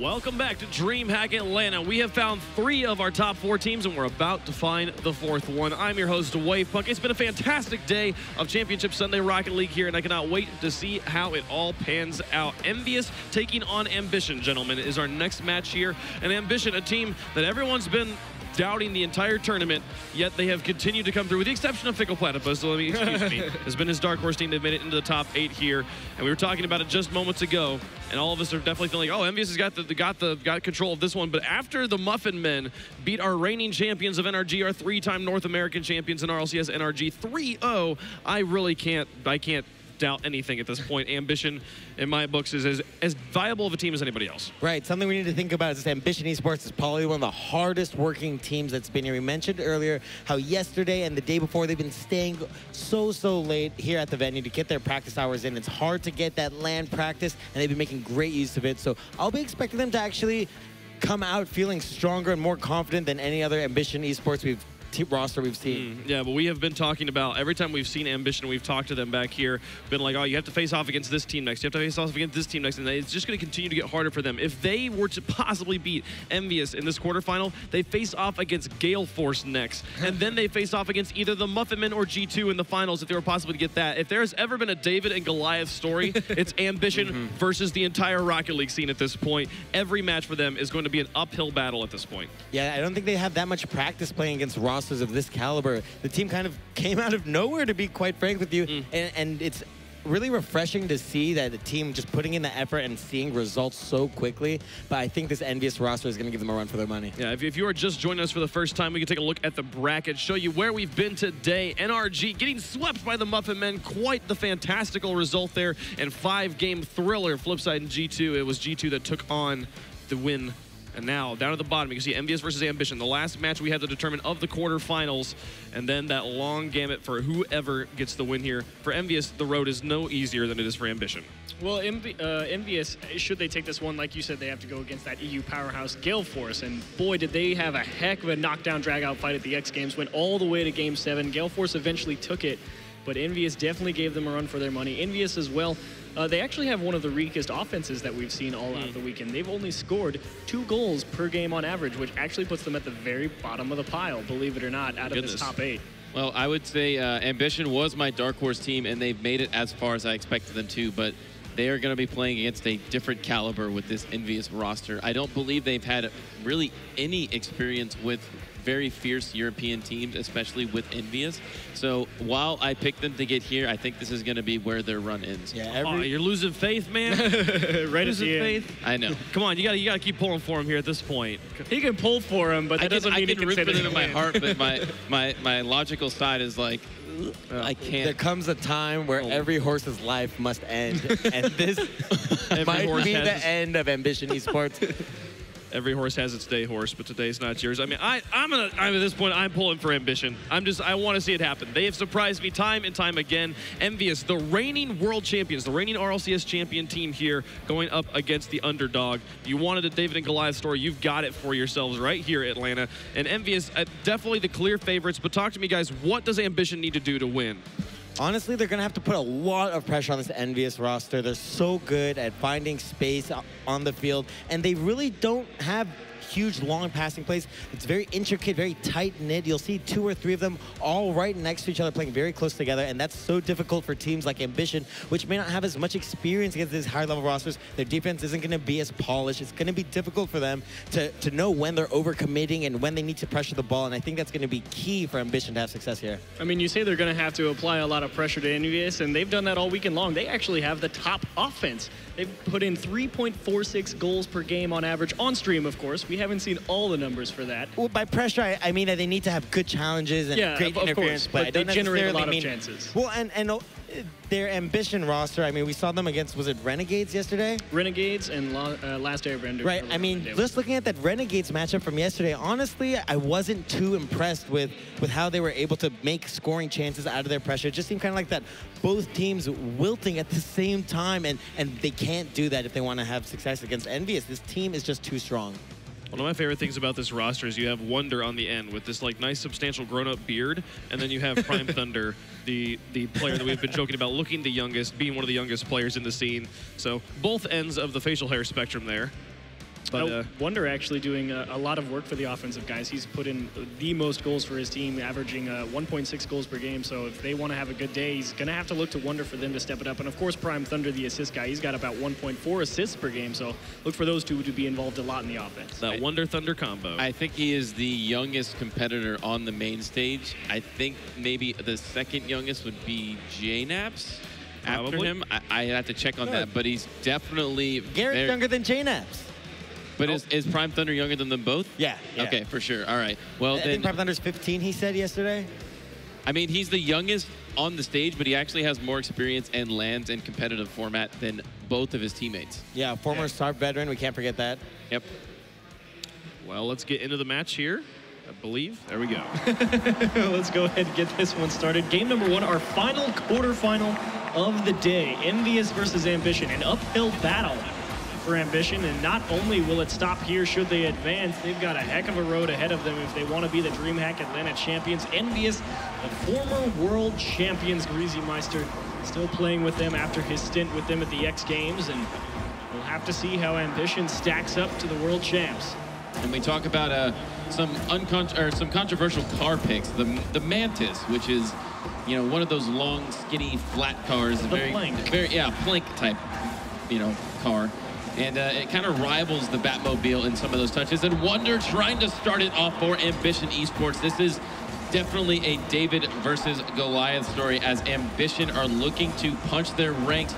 Welcome back to DreamHack Atlanta. We have found 3 of our top 4 teams, and we're about to find the 4th one. I'm your host, Wavepunk. It's been a fantastic day of Championship Sunday Rocket League here, and I cannot wait to see how it all pans out. EnVyUs taking on Ambition, gentlemen, is our next match here. And Ambition, a team that everyone's been doubting the entire tournament, yet they have continued to come through, with the exception of Fickle Platypus, so let me excuse me, has been his dark horse team. They've made it into the top 8 here, and we were talking about it just moments ago, and all of us are definitely feeling like, oh, EnVyUs has got control of this one. But after the Muffin Men beat our reigning champions of NRG, our 3-time North American champions in RLCS NRG 3-0, I really can't doubt anything at this point. Ambition, in my books, is as viable of a team as anybody else. Right. Something we need to think about is this Ambition Esports is probably one of the hardest working teams that's been here. We mentioned earlier how yesterday and the day before they've been staying so late here at the venue to get their practice hours in. It's hard to get that LAN practice, and they've been making great use of it. So I'll be expecting them to actually come out feeling stronger and more confident than any other Ambition Esports roster we've seen. Yeah, but we have been talking about, every time we've seen Ambition, we've talked to them back here, been like, oh, you have to face off against this team next, you have to face off against this team next, and it's just going to continue to get harder for them. If they were to possibly beat EnVyUs in this quarterfinal, they face off against Gale Force next, and then they face off against either the Muffin Men or G2 in the finals if they were possibly to get that. If there's ever been a David and Goliath story, it's Ambition versus the entire Rocket League scene at this point. Every match for them is going to be an uphill battle at this point. Yeah, I don't think they have that much practice playing against rosters of this caliber. The team kind of came out of nowhere, to be quite frank with you, and it's really refreshing to see that the team just putting in the effort and seeing results so quickly. But I think this EnVyUs roster is going to give them a run for their money. Yeah, if you are just joining us for the first time, we can take a look at the bracket, show you where we've been today. NRG getting swept by the Muffin Men. Quite the fantastical result there, and 5-game thriller. Flipside and G2, it was G2 that took on the win. And now, down at the bottom, you can see EnVyUs versus Ambition, the last match we have to determine of the quarterfinals, and then that long gamut for whoever gets the win here. For EnVyUs, the road is no easier than it is for Ambition. Well, EnVyUs, should they take this one, like you said, they have to go against that EU powerhouse Gale Force, and boy, did they have a heck of a knockdown, drag-out fight at the X Games, went all the way to Game 7. Gale Force eventually took it, but EnVyUs definitely gave them a run for their money. EnVyUs as well, they actually have one of the weakest offenses that we've seen all out of the weekend. They've only scored 2 goals per game on average, which actually puts them at the very bottom of the pile, believe it or not, out of this top 8. Well, I would say Ambition was my dark horse team, and they've made it as far as I expected them to, but they are going to be playing against a different caliber with this EnVyUs roster. I don't believe they've had really any experience with very fierce European teams, especially with EnVyUs. So while I picked them to get here, I think this is going to be where their run ends. Yeah, you're losing faith, man. Right losing faith. I know. Come on, you gotta keep pulling for him here at this point. He can pull for him, but that doesn't mean he can root for them in my win. heart. But my logical side is like, I can't. There comes a time where every horse's life must end, and this might be the end of Ambition Esports. Every horse has its day horse, but today's not yours. I mean, I'm at this point, I'm pulling for Ambition. I want to see it happen. They have surprised me time and time again. EnVyUs, the reigning world champions, the reigning RLCS champion team here, going up against the underdog. You wanted a David and Goliath story, you've got it for yourselves right here, Atlanta. And EnVyUs, definitely the clear favorites, but talk to me, guys, what does Ambition need to do to win? Honestly, they're going to have to put a lot of pressure on this EnVyUs roster. They're so good at finding space on the field, and they really don't have huge, long passing plays. It's very intricate, very tight-knit. You'll see 2 or 3 of them all right next to each other playing very close together, and that's so difficult for teams like Ambition, which may not have as much experience against these high-level rosters. Their defense isn't going to be as polished. It's going to be difficult for them to know when they're overcommitting and when they need to pressure the ball, and I think that's going to be key for Ambition to have success here. I mean, you say they're going to have to apply a lot of pressure to EnVyUs, and they've done that all weekend long. They actually have the top offense. They've put in 3.46 goals per game on average, on stream, of course. We haven't seen all the numbers for that. Well, by pressure, I mean that they need to have good challenges and great interference play. But they generate a lot of chances. Well, and their Ambition roster, I mean, we saw them against, was it Renegades yesterday? Renegades and Last Airbender. Right, I mean, just looking at that Renegades matchup from yesterday, honestly, I wasn't too impressed with how they were able to make scoring chances out of their pressure. It just seemed kind of like that both teams wilting at the same time, and they can't do that if they want to have success against EnVyUs. This team is just too strong. One of my favorite things about this roster is you have Wonder on the end with this like nice substantial grown-up beard, and then you have Prime Thunder, the player that we've been joking about looking the youngest, being one of the youngest players in the scene. So both ends of the facial hair spectrum there. But Wonder actually doing a lot of work for the offensive guys. He's put in the most goals for his team, averaging 1.6 goals per game. So if they want to have a good day, he's going to have to look to Wonder for them to step it up. And of course, Prime Thunder, the assist guy, he's got about 1.4 assists per game. So look for those two to be involved a lot in the offense. That Wonder Thunder combo. I think he is the youngest competitor on the main stage. I think maybe the second youngest would be JNaps. After Probably. him, I have to check on that, but he's definitely Garrett's younger than JNaps. But is Prime Thunder younger than them both? Yeah. Okay, for sure. All right. Well, I think Prime Thunder's 15, he said yesterday. I mean, he's the youngest on the stage, but he actually has more experience and lands in competitive format than both of his teammates. Yeah, former SARP veteran. We can't forget that. Yep. Well, let's get into the match here. I believe. There we go. Let's go ahead and get this one started. Game number 1, our final quarterfinal of the day. EnVyUs versus Ambition, an uphill battle for Ambition, and not only will it stop here should they advance, they've got a heck of a road ahead of them if they want to be the DreamHack Atlanta champions. EnVyUs, the former world champions, Greasy Meister, still playing with them after his stint with them at the X Games, and we'll have to see how Ambition stacks up to the world champs. And we talk about some controversial car picks. The Mantis, which is, you know, one of those long, skinny, flat cars. Plank. Plank type, you know, car. And it kind of rivals the Batmobile in some of those touches. And Wonder trying to start it off for Ambition Esports. This is definitely a David versus Goliath story, as Ambition are looking to punch their ranks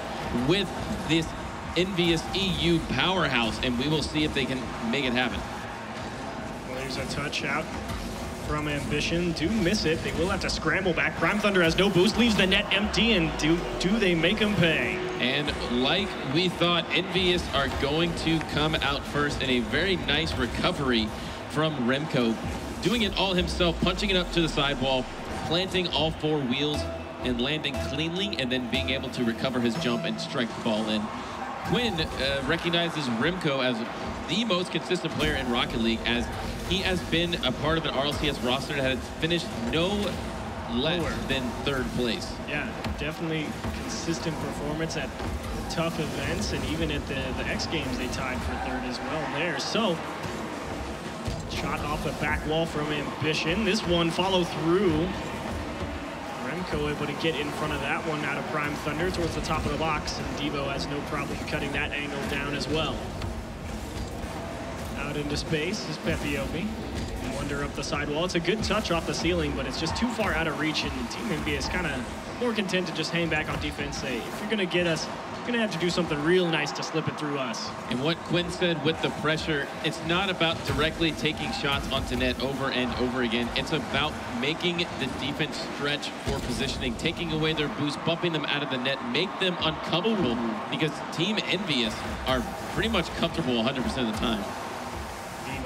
with this EnVyUs EU powerhouse. And we will see if they can make it happen. Well, there's a touch out from Ambition. Do miss it. They will have to scramble back. Prime Thunder has no boost, leaves the net empty, and do they make him pay? And like we thought, EnVyUs are going to come out first in a very nice recovery from Remco, doing it all himself, punching it up to the sidewall, planting all 4 wheels and landing cleanly, and then being able to recover his jump and strike the ball in. Quinn recognizes Remco as the most consistent player in Rocket League, as he has been a part of an RLCS roster that has finished no less than 3rd place. Yeah, definitely consistent performance at tough events, and even at the X Games they tied for 3rd as well there. So, shot off the back wall from Ambition. This one follow through. Remco able to get in front of that one out of Prime Thunder towards the top of the box, and Devo has no problem cutting that angle down as well. Out into space is Pepiopi. Wonder up the sidewall. It's a good touch off the ceiling, but it's just too far out of reach, and Team EnVyUs is kind of more content to just hang back on defense. Say, if you're going to get us, you're going to have to do something real nice to slip it through us. And what Quinn said with the pressure, it's not about directly taking shots onto net over and over again. It's about making the defense stretch for positioning, taking away their boost, bumping them out of the net, make them uncomfortable, because Team EnVyUs are pretty much comfortable 100% of the time.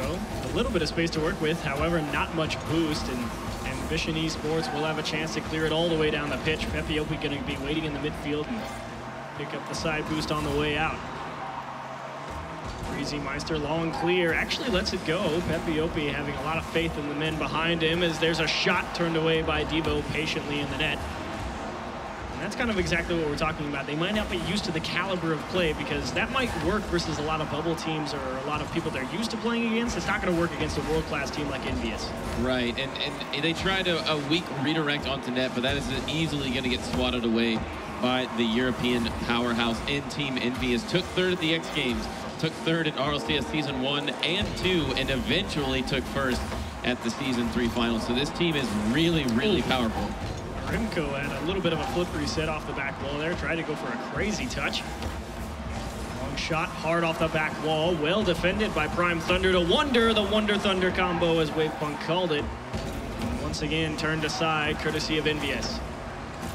A little bit of space to work with, however, not much boost, and Ambition Esports will have a chance to clear it all the way down the pitch. Pepiopi going to be waiting in the midfield and pick up the side boost on the way out. Greasy Meister long clear, actually lets it go. Pepiopi having a lot of faith in the men behind him, as there's a shot turned away by Devo patiently in the net. And that's kind of exactly what we're talking about. They might not be used to the caliber of play, because that might work versus a lot of bubble teams or a lot of people they're used to playing against. It's not going to work against a world-class team like EnVyUs. Right, and they tried a weak redirect onto net, but that is easily going to get swatted away by the European powerhouse in Team EnVyUs. Took 3rd at the X Games, took 3rd at RLCS Season 1 and 2, and eventually took 1st at the Season 3 finals. So this team is really, really powerful. Remco had a little bit of a flip reset off the back wall there, tried to go for a crazy touch. Long shot, hard off the back wall, well defended by Prime Thunder to Wonder. The Wonder Thunder combo, as Wavepunk called it. And once again, turned aside, courtesy of EnVyUs.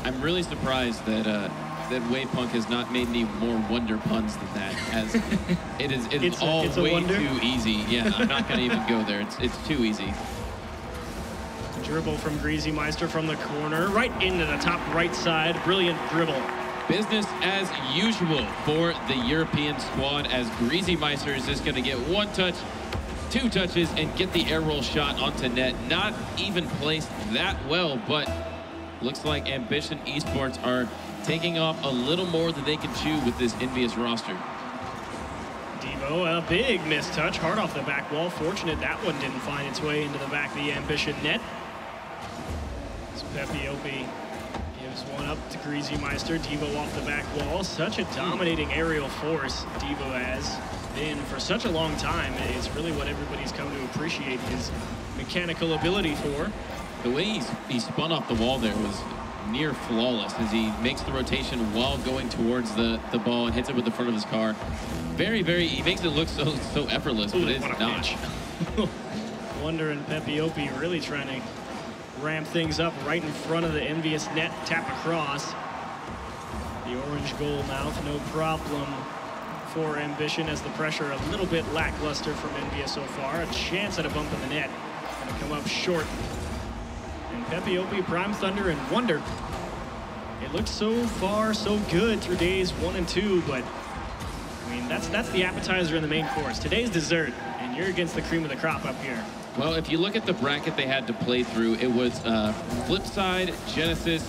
I'm really surprised that that Wavepunk has not made any more Wonder puns than that, as it's all way too easy. Yeah, I'm not going to even go there. It's too easy. Dribble from Greasy Meister from the corner, right into the top right side. Brilliant dribble. Business as usual for the European squad, as Greasy Meister is just going to get 1 touch, 2 touches, and get the air roll shot onto net. Not even placed that well, but looks like Ambition Esports are taking off a little more than they can chew with this EnVyUs roster. Devo, a big mistouch, hard off the back wall. Fortunate that one didn't find its way into the back of the Ambition net. As Pepiopi gives one up to Greasy Meister. Devo off the back wall. Such a dominating aerial force Devo has been for such a long time. It's really what everybody's come to appreciate his mechanical ability for. The way he spun off the wall there was near flawless as he makes the rotation while going towards the ball and hits it with the front of his car. He makes it look so effortless, but it's not. Wonder and Pepiopi really trying to ramp things up right in front of the EnVyUs net, tap across. The orange goal mouth, no problem for Ambition as the pressure a little bit lackluster from EnVyUs so far. A chance at a bump in the net, gonna come up short. And Pepiopi, Prime Thunder, and Wonder. It looks so far so good through days 1 and 2, but I mean that's the appetizer in the main course. Today's dessert, and you're against the cream of the crop up here. Well, if you look at the bracket they had to play through, it was Flipside, Genesis,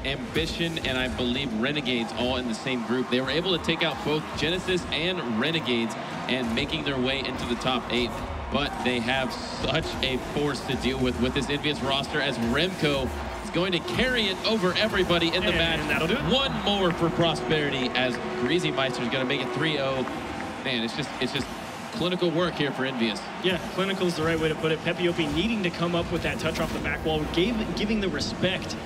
Ambition, and I believe Renegades all in the same group. They were able to take out both Genesis and Renegades and making their way into the top 8. But they have such a force to deal with this EnVyUs roster as Remco is going to carry it over everybody in the match. That'll do it. One more for Prosperity as Greasy Meister is going to make it 3-0. Man, it's just clinical work here for EnVyUs. Yeah, clinical is the right way to put it. Pepiopi needing to come up with that touch off the back wall, giving the respect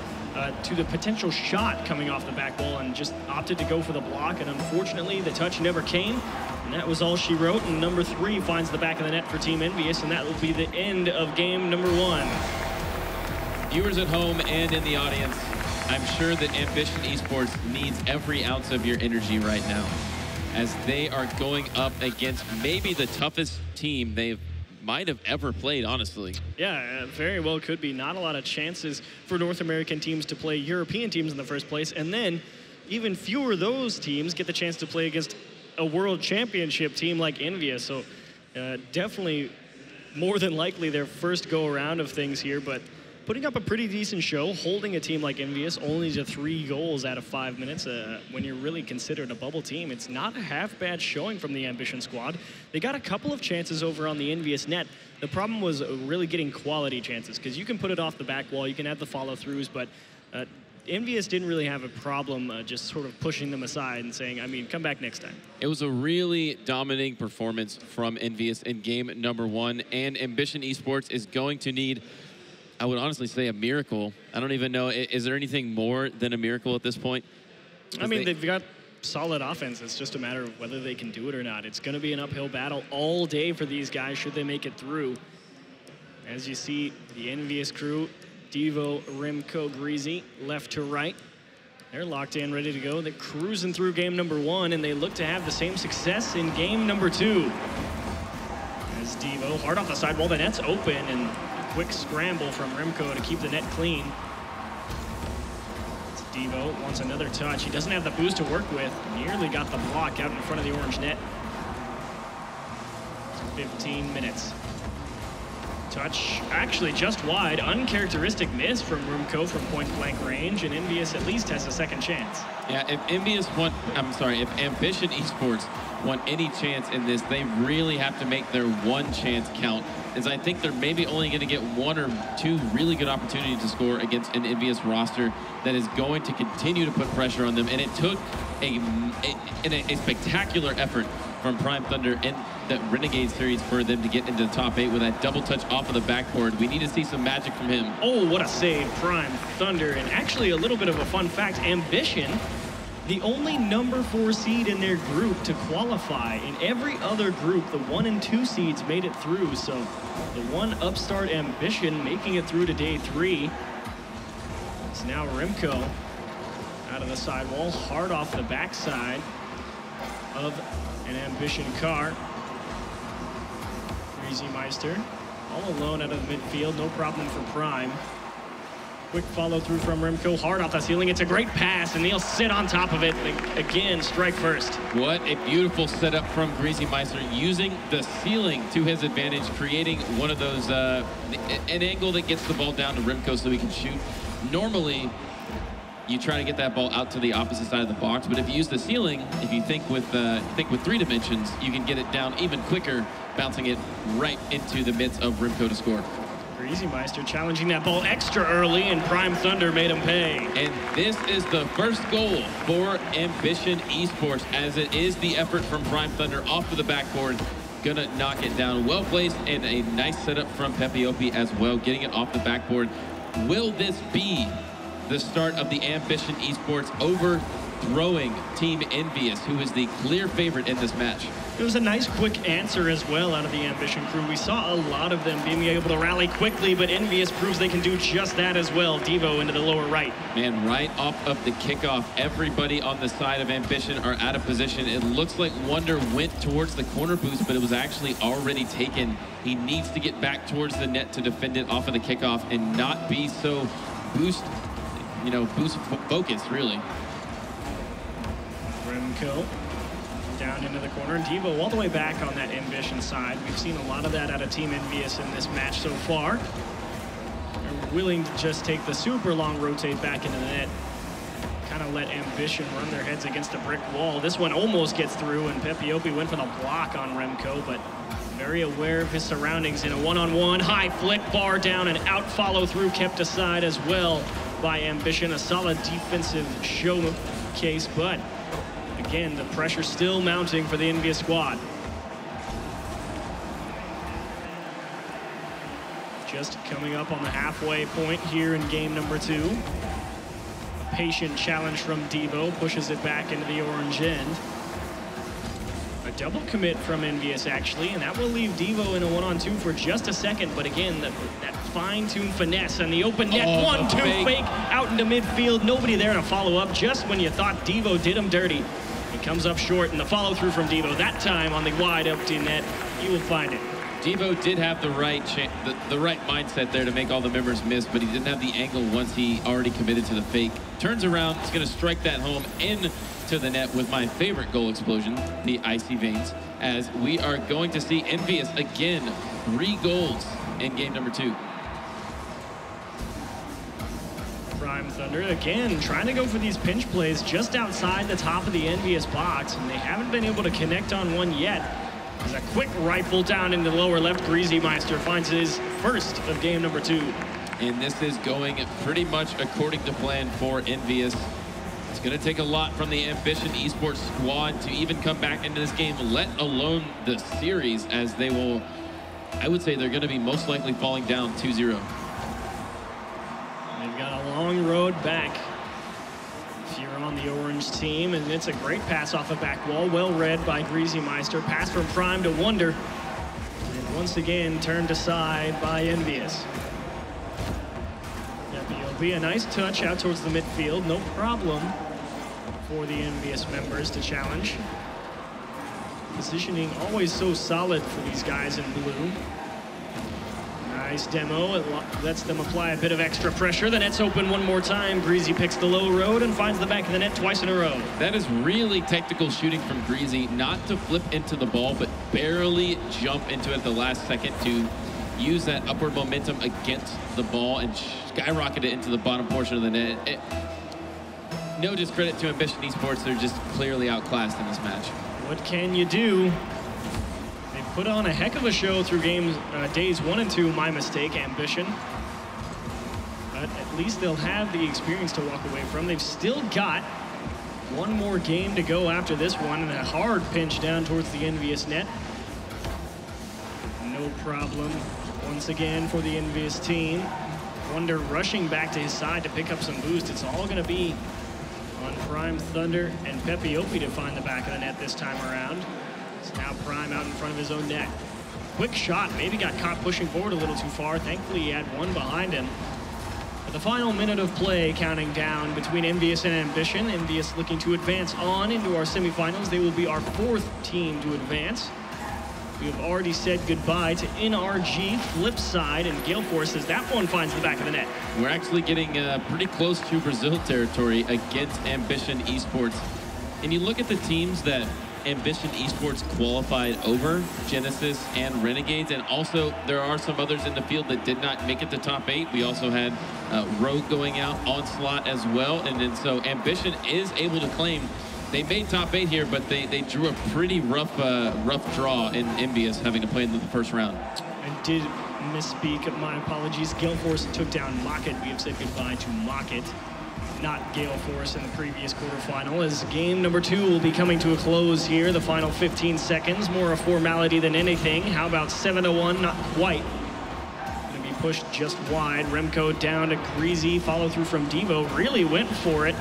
to the potential shot coming off the back wall, and just opted to go for the block, and unfortunately the touch never came, and that was all she wrote. And number 3 finds the back of the net for Team EnVyUs, and that will be the end of game number 1. Viewers at home and in the audience, I'm sure that Ambition Esports needs every ounce of your energy right now, as they are going up against maybe the toughest team they might have ever played, honestly. Yeah, very well could be. Not a lot of chances for North American teams to play European teams in the first place, and then even fewer of those teams get the chance to play against a world championship team like EnVyUs. So definitely more than likely their first go around of things here, but putting up a pretty decent show, holding a team like EnVyUs only to 3 goals out of 5 minutes. When you're really considered a bubble team, it's not a half bad showing from the Ambition squad. They got a couple of chances over on the EnVyUs net. The problem was really getting quality chances, because you can put it off the back wall, you can have the follow-throughs, but EnVyUs didn't really have a problem just sort of pushing them aside and saying, I mean, come back next time. It was a really dominating performance from EnVyUs in game number 1, and Ambition Esports is going to need, I would honestly say, a miracle. I don't even know, is there anything more than a miracle at this point? I mean, they've got solid offense. It's just a matter of whether they can do it or not. It's going to be an uphill battle all day for these guys should they make it through. As you see, the EnVyUs crew, Devo, Remco, Greasy, left to right. They're locked in, ready to go. They're cruising through game number 1, and they look to have the same success in game number 2. As Devo, hard off the sidewall, the net's open, and quick scramble from Remco to keep the net clean. As Devo wants another touch. He doesn't have the boost to work with. Nearly got the block out in front of the orange net. 15 minutes. Touch actually just wide. Uncharacteristic miss from Remco from point-blank range, and EnVyUs at least has a second chance. Yeah, if if Ambition Esports want any chance in this, they really have to make their one chance count, as I think they're maybe only going to get 1 or 2 really good opportunities to score against an EnVyUs roster that is going to continue to put pressure on them. And it took a spectacular effort from Prime Thunder in the Renegade series for them to get into the top 8 with that double touch off of the backboard. We need to see some magic from him. Oh, what a save, Prime Thunder. And actually a little bit of a fun fact, Ambition, the only number 4 seed in their group to qualify. In every other group, the 1 and 2 seeds made it through. So the one upstart Ambition making it through to day 3. It's now Remco out of the sidewall, hard off the backside of an Ambition car. Greasy Meister all alone out of the midfield, no problem for Prime. Quick follow through from Remco, hard off the ceiling. It's a great pass, and he'll sit on top of it. Again, strike first. What a beautiful setup from Greasy Meister, using the ceiling to his advantage, creating one of those, an angle that gets the ball down to Remco so he can shoot. Normally, you try to get that ball out to the opposite side of the box. But if you use the ceiling, if you think with 3 dimensions, you can get it down even quicker, bouncing it right into the midst of Rimco to score. GreasyMeister challenging that ball extra early, and Prime Thunder made him pay. And this is the first goal for Ambition Esports, as it is the effort from Prime Thunder off to the backboard. Gonna knock it down. Well placed, and a nice setup from Pepiopi as well, getting it off the backboard. Will this be the start of the Ambition Esports overthrowing Team EnVyUs, who is the clear favorite in this match? It was a nice quick answer as well out of the Ambition crew. We saw a lot of them being able to rally quickly, but EnVyUs proves they can do just that as well. Devo into the lower right. Man, right off of the kickoff, everybody on the side of Ambition are out of position. It looks like Wonder went towards the corner boost, but it was actually already taken. He needs to get back towards the net to defend it off of the kickoff and not be so boost focused, really. Rimco down into the corner, and Devo all the way back on that Ambition side. We've seen a lot of that out of Team EnVyUs in this match so far. They're willing to just take the super long rotate back into the net, kind of let Ambition run their heads against a brick wall. This one almost gets through, and Pepiopi went for the block on Rimco, but very aware of his surroundings in a one-on-one. High flick, bar down, and out follow through kept aside as well by Ambition. A solid defensive showcase, but again, the pressure still mounting for the EnVyUs squad. Just coming up on the halfway point here in game number 2. A patient challenge from Devo pushes it back into the orange end. A double commit from EnVyUs actually, and that will leave Devo in a 1-on-2 for just a second. But again, that fine-tuned finesse and the open net 1-2 fake out into midfield. Nobody there to follow up just when you thought Devo did him dirty. It comes up short, and the follow-through from Devo, that time on the wide empty net. You will find it. Devo did have the right mindset there to make all the members miss, but he didn't have the angle once he already committed to the fake. Turns around, he's going to strike that home into the net with my favorite goal explosion, the icy veins, as we are going to see EnVyUs again, 3 goals in game number 2. Prime Thunder again trying to go for these pinch plays just outside the top of the EnVyUs box, and they haven't been able to connect on one yet. There's a quick rifle down in the lower left. GreasyMeister finds his first of game number 2. And this is going pretty much according to plan for EnVyUs. It's going to take a lot from the Ambition Esports squad to even come back into this game, let alone the series, as they will, I would say they're going to be most likely falling down 2-0. They've got a long road back if you're on the orange team, and it's a great pass off a back wall, well read by GreasyMeister. Pass from Prime to Wonder, and once again turned aside by EnVyUs. Be a nice touch out towards the midfield, no problem for the EnVyUs members to challenge. Positioning always so solid for these guys in blue. Nice demo, it lets them apply a bit of extra pressure. The net's open one more time. Greasy picks the low road and finds the back of the net twice in a row. That is really technical shooting from Greasy, not to flip into the ball, but barely jump into it at the last second to use that upward momentum against the ball and skyrocket it into the bottom portion of the net. No discredit to Ambition Esports, they're just clearly outclassed in this match. What can you do? They put on a heck of a show through days 1 and 2, my mistake, Ambition. But at least they'll have the experience to walk away from. They've still got one more game to go after this one, and a hard pinch down towards the EnVyUs net. No problem once again for the EnVyUs team. Wonder rushing back to his side to pick up some boost. It's all going to be on Prime Thunder and Pepiopi to find the back of the net this time around. It's now Prime out in front of his own net. Quick shot, maybe got caught pushing forward a little too far. Thankfully, he had one behind him. But the final minute of play counting down between EnVyUs and Ambition. EnVyUs looking to advance on into our semifinals. They will be our 4th team to advance. We have already said goodbye to NRG, Flipside, and Gale Force as that one finds the back of the net. We're actually getting pretty close to Brazil territory against Ambition Esports. And you look at the teams that Ambition Esports qualified over Genesis and Renegades, and also there are some others in the field that did not make it to top 8. We also had Rogue going out, Onslaught as well, and then so Ambition is able to claim they made top 8 here, but they drew a pretty rough draw in EnVyUs, having to play in the first round. I did misspeak. My apologies. Gale Force took down Mocket. We have said goodbye to Mocket, not Gale Force in the previous quarterfinal, as game number 2 will be coming to a close here. The final 15 seconds, more a formality than anything. How about 7-1? Not quite. Gonna be pushed just wide. Remco down to Greasy. Follow through from Devo. Really went for it.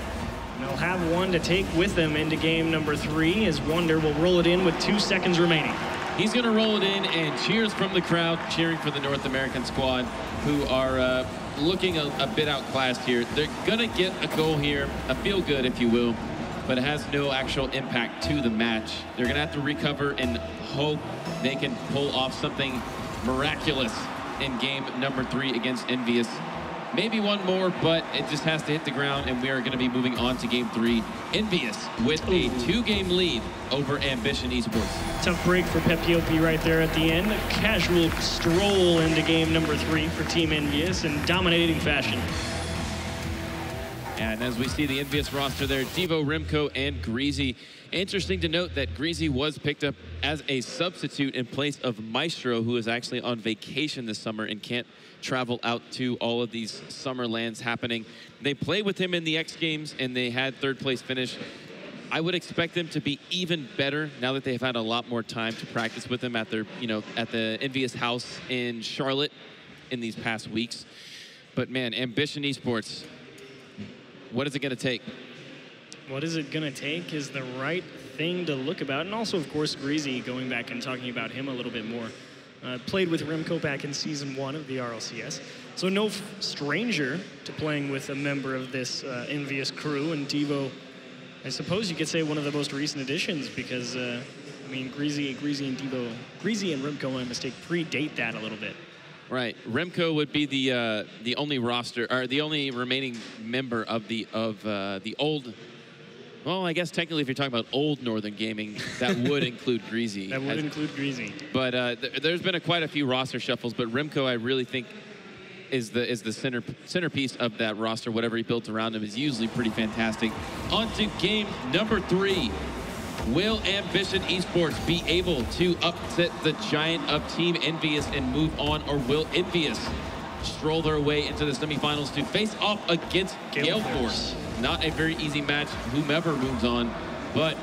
And they'll have one to take with them into game number 3, as Wonder will roll it in with 2 seconds remaining. He's going to roll it in, and cheers from the crowd, cheering for the North American squad, who are looking a bit outclassed here. They're going to get a goal here, a feel good, if you will, but it has no actual impact to the match. They're going to have to recover and hope they can pull off something miraculous in game number 3 against EnVyUs. Maybe one more, but it just has to hit the ground, and we are going to be moving on to game 3. EnVyUs with a 2-game lead over Ambition Esports. Tough break for Pepiopi right there at the end. A casual stroll into game number 3 for Team EnVyUs in dominating fashion. And as we see the EnVyUs roster there, Devo, Remco, and Greasy. Interesting to note that Greasy was picked up as a substitute in place of Maestro, who is actually on vacation this summer and can't travel out to all of these summer lands happening. They played with him in the X Games, and they had 3rd place finish. I would expect them to be even better now that they've had a lot more time to practice with him at their, at the EnVyUs house in Charlotte in these past weeks. But man, Ambition Esports, what is it going to take? What is it going to take is the right thing to look about. And also, of course, Greasy, going back and talking about him a little bit more. Played with Remco back in Season 1 of the RLCS. So no stranger to playing with a member of this EnVyUs crew. And Devo, I suppose you could say one of the most recent additions, because, I mean, Greasy and Devo, Greasy and Remco, my mistake, predate that a little bit. Right, Remco would be the only roster, or the only remaining member of the old. Well, I guess technically, if you're talking about old Northern Gaming, that would include Greasy. That would include Greasy. But there's been quite a few roster shuffles. But Remco, I really think, is the centerpiece of that roster. Whatever he built around him is usually pretty fantastic. On to game number 3. Will Ambition Esports be able to upset the giant of Team EnVyUs and move on, or will EnVyUs stroll their way into the semifinals to face off against Gale Force? Not a very easy match, whomever moves on, but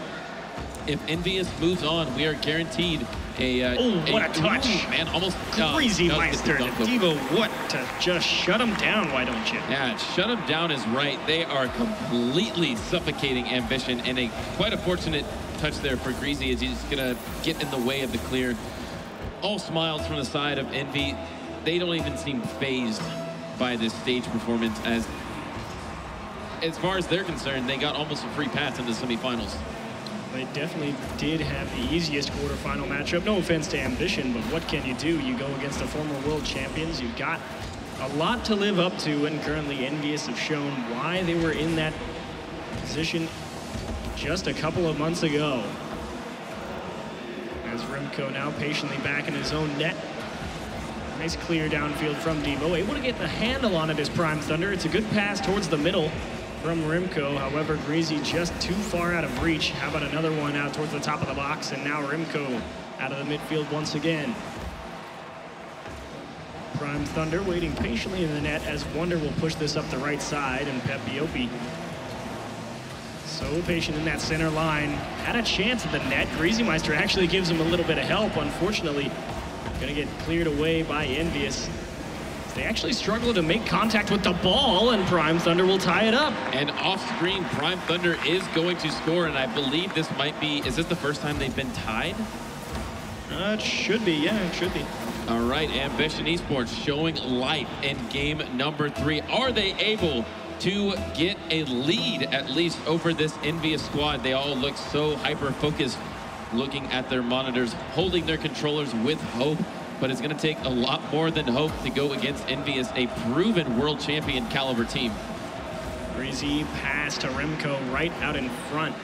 if EnVyUs moves on, we are guaranteed what a touch. Man, almost Greasy Meister. Devo, what to just shut him down, why don't you? Yeah, shut him down is right. They are completely suffocating Ambition, and quite a fortunate touch there for Greasy, as he's gonna get in the way of the clear. All smiles from the side of Envy. They don't even seem phased by this stage performance, as far as they're concerned, they got almost a free pass into the semifinals. They definitely did have the easiest quarterfinal matchup. No offense to Ambition, but what can you do? You go against the former world champions. You've got a lot to live up to, and currently EnVyUs have shown why they were in that position just a couple of months ago. As Remco now patiently back in his own net. Nice clear downfield from Devo. Able to get the handle on it as Prime Thunder. It's a good pass towards the middle from Remco. However, Greasy just too far out of reach. How about another one out towards the top of the box? And now Remco out of the midfield once again. Prime Thunder waiting patiently in the net as Wonder will push this up the right side, and Pepiopi so patient in that center line. Had a chance at the net. Greasy Meister actually gives him a little bit of help. Unfortunately, gonna get cleared away by EnVyUs. They actually struggle to make contact with the ball, and Prime Thunder will tie it up. And off-screen, Prime Thunder is going to score, and I believe this might be, is this the first time they've been tied? It should be, yeah, it should be. All right, Ambition Esports showing life in game number 3. Are they able to get a lead, at least, over this EnVyUs squad? They all look so hyper-focused, looking at their monitors, holding their controllers with hope. But it's going to take a lot more than hope to go against EnVyUs, a proven world champion caliber team. Greasy pass to Remco right out in front.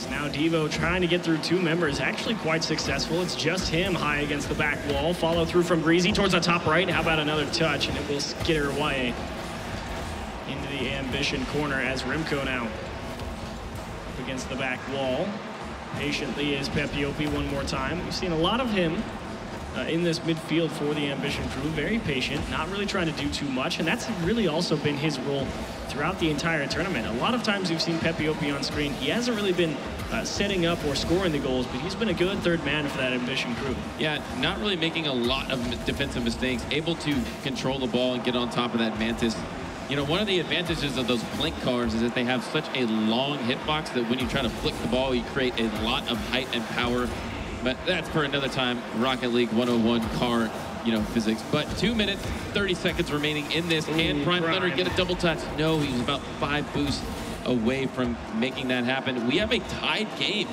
So now Devo trying to get through two members, actually quite successful. It's just him high against the back wall. Follow through from Greasy towards the top right. How about another touch? And it will skitter away into the Ambition corner as Remco now up against the back wall. Patiently is Pepiopi one more time. We've seen a lot of him in this midfield for the Ambition crew. Very patient, not really trying to do too much, and that's really also been his role throughout the entire tournament. A lot of times you've seen Pepiopi on screen. He hasn't really been setting up or scoring the goals, but he's been a good third man for that Ambition crew. Yeah, not really making a lot of defensive mistakes, able to control the ball and get on top of that Mantis. You know, one of the advantages of those Blink cars is that they have such a long hitbox that when you try to flick the ball, you create a lot of height and power. But that's for another time. Rocket League 101 car, physics. But 2 minutes, 30 seconds remaining in this. Can Prime Thunder get a double touch? No, he was about 5 boosts away from making that happen. We have a tied game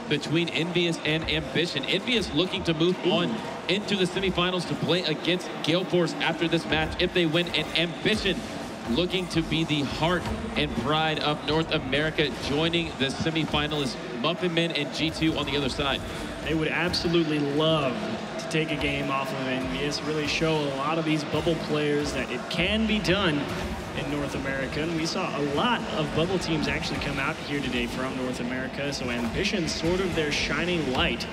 between EnVyUs and Ambition. EnVyUs looking to move on into the semifinals to play against Gale Force after this match if they win, and Ambition looking to be the heart and pride of North America, joining the semifinalists Muffin Men and G2 on the other side. They would absolutely love to take a game off of EnVyUs, really show a lot of these bubble players that it can be done in North America. And we saw a lot of bubble teams actually come out here today from North America, so Ambition's sort of their shining light.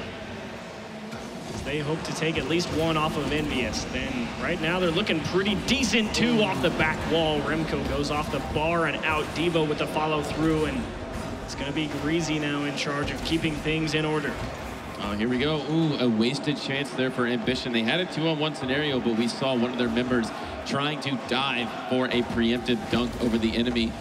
They hope to take at least one off of EnVyUs. Then right now they're looking pretty decent too off the back wall. Remco goes off the bar and out. Devo with the follow through, and it's going to be Greasy now in charge of keeping things in order. Oh, here we go. Ooh, a wasted chance there for Ambition. They had a 2-on-1 scenario, but we saw one of their members trying to dive for a preemptive dunk over the enemy.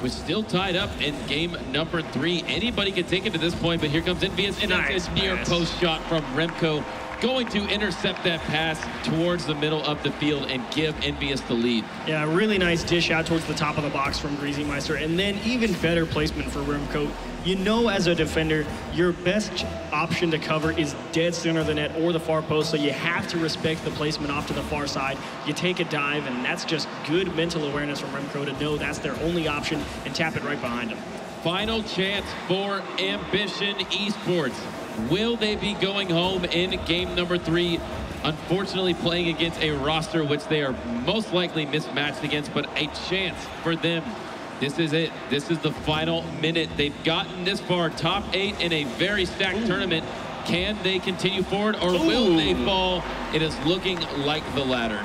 Was still tied up in game number 3. Anybody can take it to this point, but here comes EnVyUs, and it's a near post shot from Remco, going to intercept that pass towards the middle of the field and give EnVyUs the lead. Yeah, really nice dish out towards the top of the box from Greasy Meister, and then even better placement for Remco. You know, as a defender, your best option to cover is dead center of the net or the far post, so you have to respect the placement off to the far side. You take a dive, and that's just good mental awareness from Remco to know that's their only option and tap it right behind him. Final chance for Ambition Esports. Will they be going home in game number 3? Unfortunately, playing against a roster which they are most likely mismatched against, but a chance for them. This is it. This is the final minute. They've gotten this far, top 8 in a very stacked tournament. Can they continue forward, or will they fall? It is looking like the latter.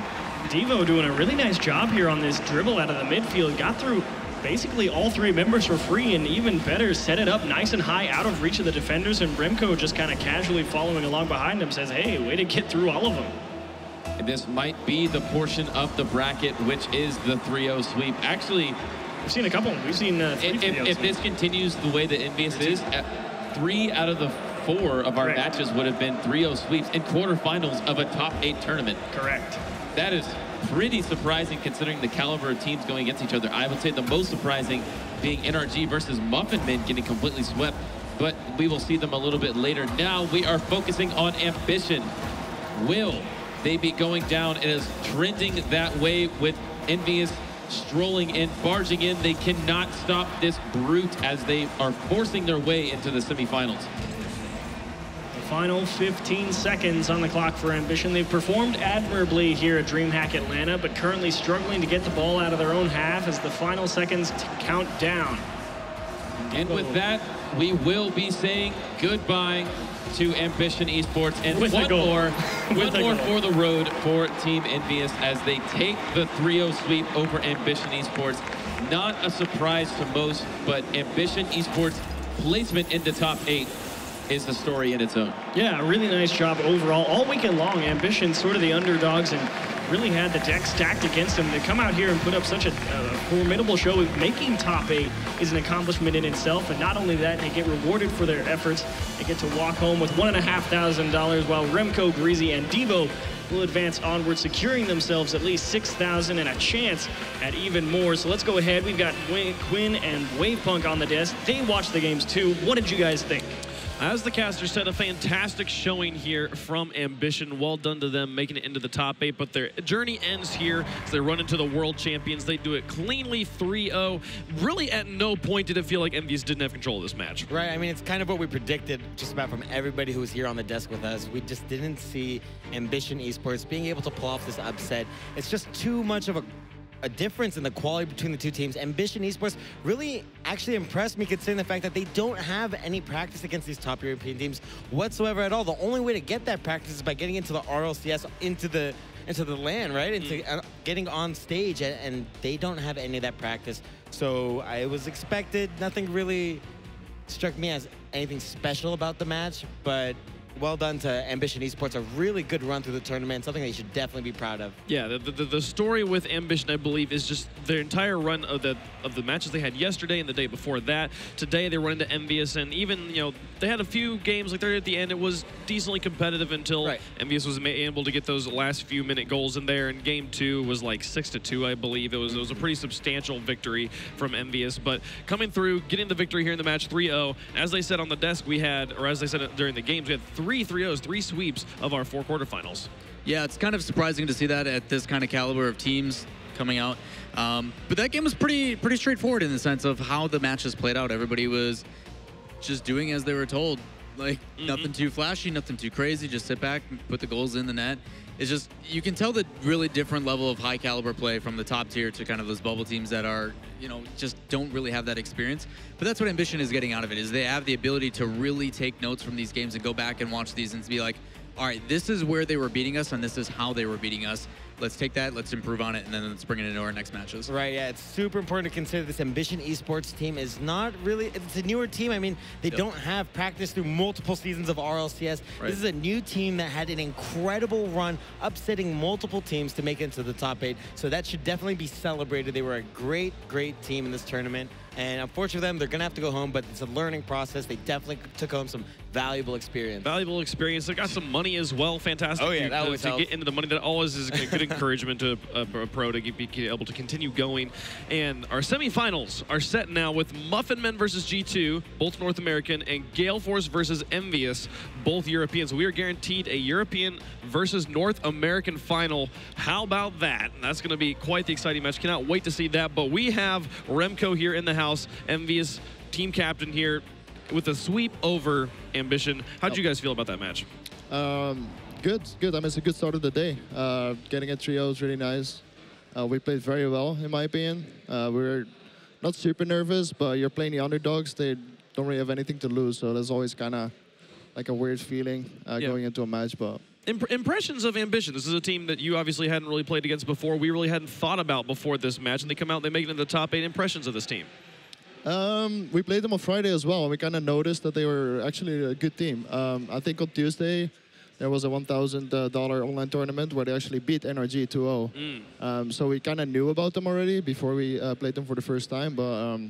Devo doing a really nice job here on this dribble out of the midfield. Got through basically all 3 members for free, and even better, set it up nice and high out of reach of the defenders, and Remco just kind of casually following along behind him says, hey, way to get through all of them. And this might be the portion of the bracket which is the 3-0 sweep. Actually, we've seen a couple. We've seen if this continues the way that EnVyUs is, 3 out of the 4 of our matches would have been 3-0 sweeps in quarterfinals of a top 8 tournament. Correct. That is pretty surprising considering the caliber of teams going against each other. I would say the most surprising being NRG versus Muffin Men getting completely swept, but we will see them a little bit later. Now we are focusing on Ambition. Will they be going down? It is trending that way with EnVyUs strolling in, barging in. They cannot stop this brute as they are forcing their way into the semifinals. Final 15 seconds on the clock for Ambition. They've performed admirably here at DreamHack Atlanta, but currently struggling to get the ball out of their own half as the final seconds count down. And with that, we will be saying goodbye to Ambition Esports, and one more for the road for Team EnVyUs as they take the 3-0 sweep over Ambition Esports. Not a surprise to most, but Ambition Esports placement in the top 8 is the story in its own. Yeah, really nice job overall. All weekend long, Ambition sort of the underdogs and really had the deck stacked against them. To come out here and put up such a formidable show, making top 8 is an accomplishment in itself. And not only that, they get rewarded for their efforts. They get to walk home with $1,500, while Remco, Greasy, and Devo will advance onward, securing themselves at least $6,000 and a chance at even more. So let's go ahead. We've got Quinn and Wavepunk on the desk. They watched the games too. What did you guys think? As the caster said, a fantastic showing here from Ambition. Well done to them making it into the top 8, but their journey ends here as they run into the world champions. They do it cleanly, 3-0. Really at no point did it feel like EnVyUs didn't have control of this match. Right, I mean, it's kind of what we predicted just about from everybody who was here on the desk with us. We just didn't see Ambition Esports being able to pull off this upset. It's just too much of a difference in the quality between the two teams. Ambition Esports really actually impressed me considering the fact that they don't have any practice against these top European teams whatsoever at all. The only way to get that practice is by getting into the RLCS, into the LAN, right? Into getting on stage, and they don't have any of that practice. So I was expected. Nothing really struck me as anything special about the match, but well done to Ambition Esports. A really good run through the tournament, something they should definitely be proud of. Yeah, the story with Ambition, I believe, is just their entire run of the matches they had yesterday and the day before that. Today they run into EnVyUs, and even, you know, they had a few games like there at the end. It was decently competitive until EnVyUs was able to get those last few minute goals in there. And game 2 was like 6-2, I believe. It was a pretty substantial victory from EnVyUs. But coming through, getting the victory here in the match, 3-0. As they said on the desk, we had, or as they said during the games, we had 3 3-0s, 3 sweeps of our 4 quarterfinals. Yeah, it's kind of surprising to see that at this kind of caliber of teams coming out. But that game was pretty straightforward in the sense of how the matches played out. Everybody was just doing as they were told. Like, nothing too flashy, nothing too crazy. Just sit back and put the goals in the net. It's just, you can tell the really different level of high caliber play from the top tier to kind of those bubble teams that are, you know, just don't really have that experience. But that's what Ambition is getting out of it, is they have the ability to really take notes from these games and go back and watch these and be like, all right, this is where they were beating us and this is how they were beating us. Let's take that, let's improve on it, and then let's bring it into our next matches. Right, yeah, it's super important to consider this Ambition Esports team is not really, it's a newer team. I mean, they don't have practice through multiple seasons of RLCS. Right. This is a new team that had an incredible run, upsetting multiple teams to make it into the top 8. So that should definitely be celebrated. They were a great, great team in this tournament. And unfortunately for them, they're going to have to go home, but it's a learning process. They definitely took home some valuable experience. Valuable experience. They got some money as well. Fantastic. Oh, yeah, that always helps. To get into the money. That always is a good encouragement to a pro to be able to continue going. And our semifinals are set now with Muffin Men versus G2, both North American, and Gale Force versus EnVyUs, both Europeans. We are guaranteed a European versus North American final. How about that? That's going to be quite the exciting match. Cannot wait to see that. But we have Remco here in the house, EnVyUs team captain here, with a sweep over Ambition. How did you guys feel about that match? Good. I mean, it's a good start of the day. Getting a 3-0 is really nice. We played very well, in my opinion. We're not super nervous, but you're playing the underdogs. They don't really have anything to lose, so there's always kind of like a weird feeling going into a match. But impressions of Ambition. This is a team that you obviously hadn't really played against before. We really hadn't thought about before this match, and they come out and they make it into the top 8. Impressions of this team. We played them on Friday as well, and we kind of noticed that they were actually a good team. I think on Tuesday, there was a $1,000 online tournament where they actually beat NRG 2-0. So we kind of knew about them already before we played them for the first time. But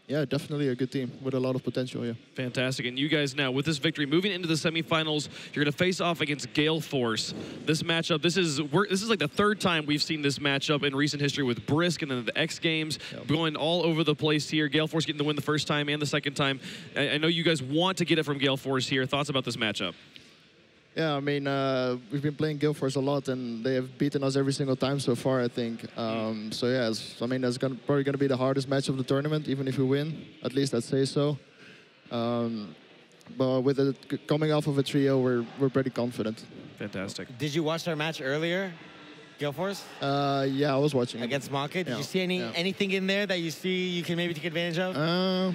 yeah, definitely a good team with a lot of potential, yeah. Fantastic. And you guys now, with this victory, moving into the semifinals, you're going to face off against Gale Force. This matchup, this is like the 3rd time we've seen this matchup in recent history with Brisk and then the X Games going all over the place here. Gale Force getting the win the first time and the second time. I know you guys want to get it from Gale Force here. Thoughts about this matchup? Yeah, I mean, we've been playing Gale Force a lot, and they have beaten us every single time so far, I think. So yeah, I mean, that's probably going to be the hardest match of the tournament, even if we win. At least I'd say so. But with it coming off of a 3-0, we're pretty confident. Fantastic. Did you watch our match earlier, Gale Force? Yeah, I was watching. Against Maka? Did you see anything in there that you can maybe take advantage of?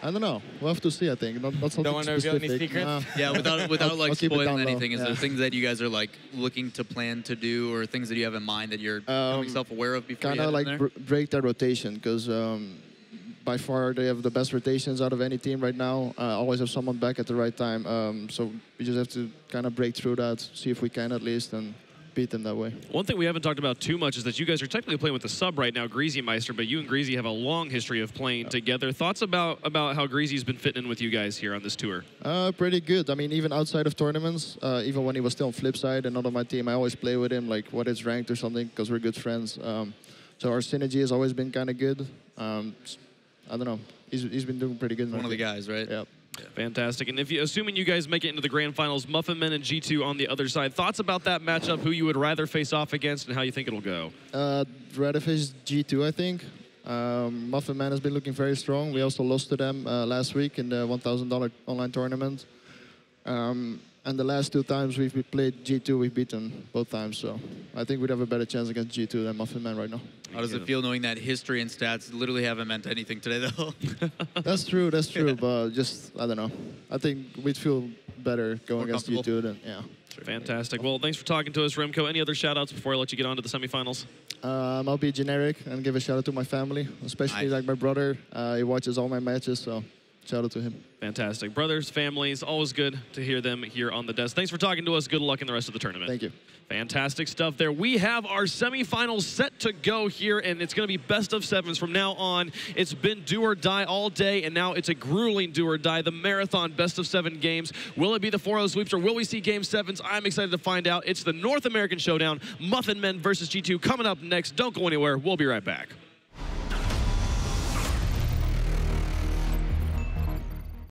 I don't know. We'll have to see, I think. Not something don't want to reveal any secrets? Yeah, without like spoiling anything, is yeah. there things that you guys are like looking to plan to do, or things that you have in mind that you're becoming self-aware of before you kind of like there? break their rotation, because by far they have the best rotations out of any team right now. Always have someone back at the right time. So we just have to kind of break through that, see if we can at least, and beat them that way. One thing we haven't talked about too much is that you guys are technically playing with the sub right now, Greasy Meister, but you and Greasy have a long history of playing together. Thoughts about how Greasy's been fitting in with you guys here on this tour? Pretty good. I mean, even outside of tournaments, even when he was still on Flipside and not on my team, I always play with him, like what is ranked or something, because we're good friends. So our synergy has always been kind of good. I don't know. He's been doing pretty good. One of the guys, right? Yeah. Fantastic. And assuming you guys make it into the grand finals, Muffin Men and G2 on the other side, thoughts about that matchup, who you would rather face off against, and how you think it'll go? Rather face G2, I think. Muffin Man has been looking very strong. We also lost to them last week in the $1,000 online tournament. And the last 2 times we've played G2, we've beaten both times. So I think we'd have a better chance against G2 than Muffin Man right now. How does it feel knowing that history and stats literally haven't meant anything today, though? That's true, but just, I don't know. I think we'd feel better going against G2 than, yeah. Fantastic. Well, thanks for talking to us, Remco. Any other shout-outs before I let you get on to the semifinals? I'll be generic and give a shout-out to my family, especially like my brother. He watches all my matches, so shout out to him. Fantastic. Brothers, families, always good to hear them here on the desk. Thanks for talking to us. Good luck in the rest of the tournament. Thank you. Fantastic stuff there. We have our semifinals set to go here, and it's going to be best of 7s from now on. It's been do or die all day, and now it's a grueling do or die, the marathon best of 7 games. Will it be the 4-0 sweeps, or will we see game 7s? I'm excited to find out. It's the North American Showdown, Muffin Men versus G2, coming up next. Don't go anywhere. We'll be right back.